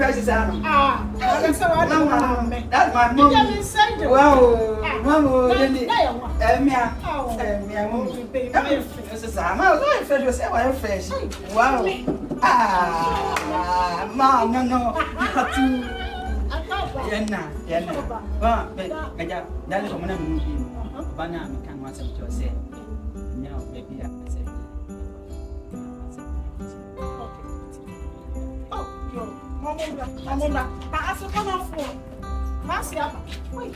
fresh sound. That's how I know. That's my mom. Wow, Mamma, this is I'm fresh. Wow. Mom, no. Yenna. That is one of them. Banana can watch up to say. No, baby, I say. Mama, I asked for my phone. Marcia, wait.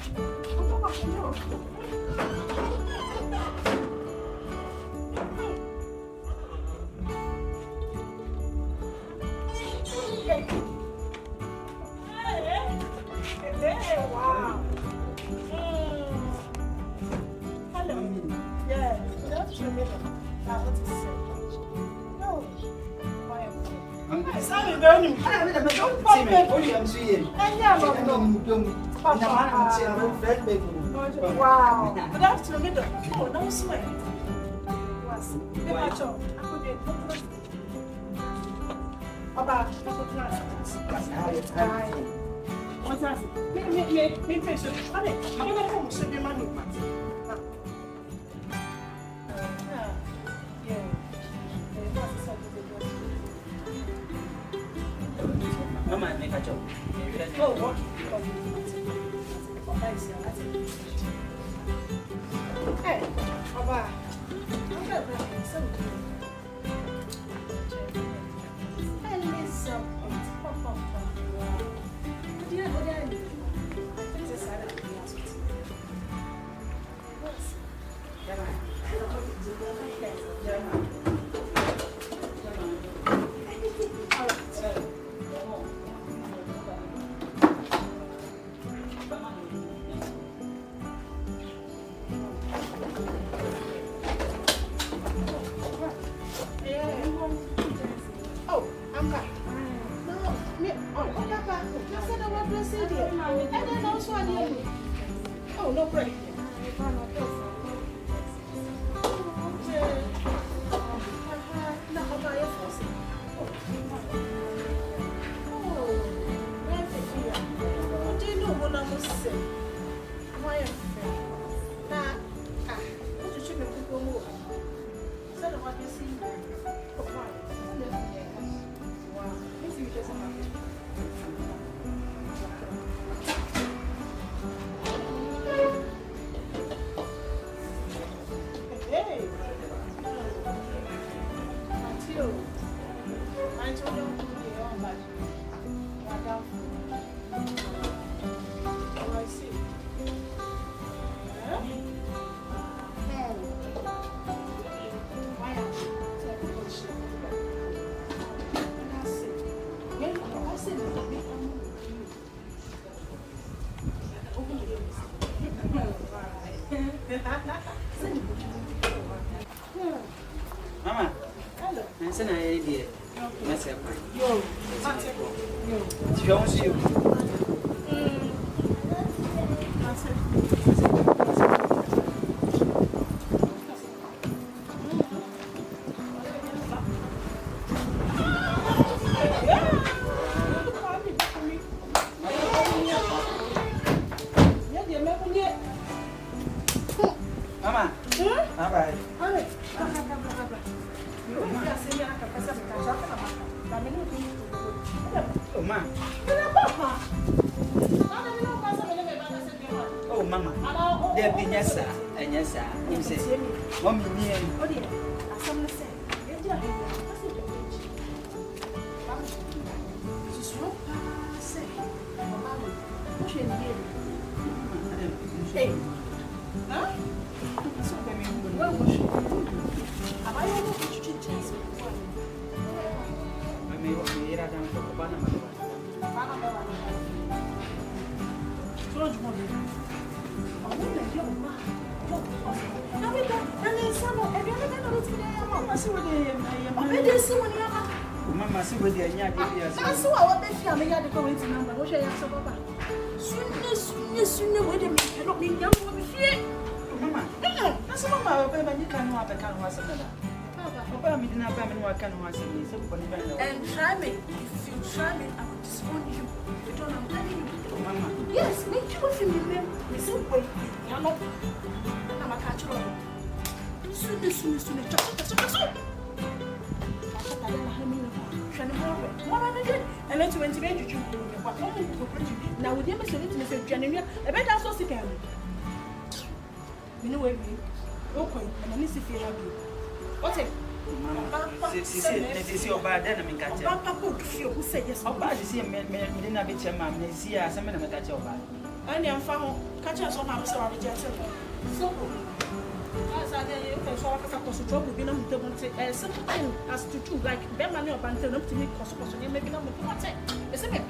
Hey, wow. Hello. Yeah, that's your middle. Now, what is it? No. Sorry, don't you? Wow. Good afternoon. Oh, no sweat. What's that? Me patient. I'm going to home, so your money. Mama, make a joke. Oh, what? Hey, Papa. Oh, no break. Mama, hello. I'm saying I did. That's it. Yo, Jones, you. Mama, bye. Oh, ma. Oh, mama. There be yes, sir. And yes, sir. You say, Mommy, me and hey, huh? Mama, see what they are. I saw what they feel. I got the comment number. What shall I say, Papa? Sooner, wait a minute. I don't mean young woman. Mama, that's Mama. You can have a can was another. Papa, me didn't have any work and once a day. And try me. If you try me, I will disown you. You don't know, I'm telling you. Mama. Yes, make you feel me. Me say, wait, you're not. I'm a catcher. Soon. And then to intimate you. Now, with him, Mr. January, I bet that's so sick. You know, okay, and then see if you have you. What's it? See your bad enemy catcher. Papa could feel who said yes. How bad is he? Me didn't have a chairman. See, I some of them catch your bad. And I'm found catchers on my sorry, Jackson. So, as I saw a trouble, being on the simple thing as to do like Bemani or Bantam to me, because maybe not what's it. It's a bit.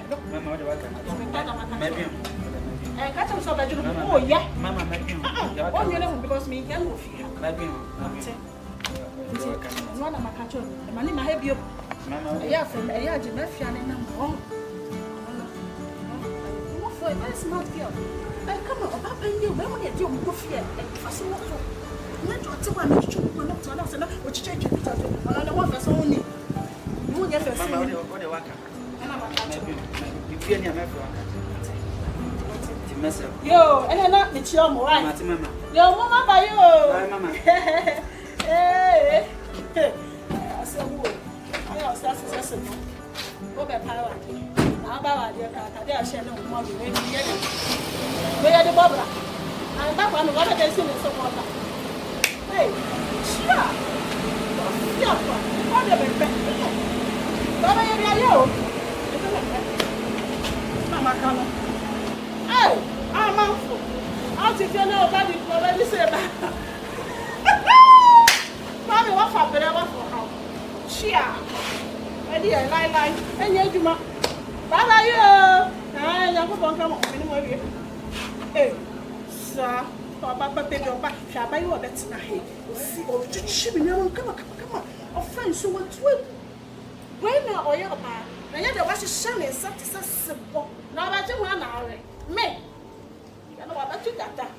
Maybe. And catch him so that you know, oh, yeah, Mamma, maybe. Oh, you know, because me can move here. Maybe. One of my catcher, the money my heavy. Mamma, yeah, from a yard, Jimmy, and I'm for a very smart girl. Come on, Papa, you remember that you're good here. As you walk, let you to one not to announce which change it. I don't want us only. You won't get a family. what the worker. And I'm a catcher. You feel near my Yo, and I'm not the child, right? Yo, Mama, by you. Mama. Hey, I said, I was successful. Go back, power. Now, about your car, they are sharing more than we are the Bobra. I'm back on the water, they see me so water. Hey, sure. Yeah, what the back? Baba, you Mama, come on. Hey, I'm out. How do you know about it? Already said that. Mommy, what for? But I want for how? Chia. I dear, lie. And you do my. Bye, you. I never want to come on anymore. Hey, sir. Papa, baby, or back. Shall I buy you a bet tonight? See, oh, she be no come on. A friend, so what's with? When now, or your man? And yet, there was a shame, such as simple. Now, I don't want to me. You know what you got that?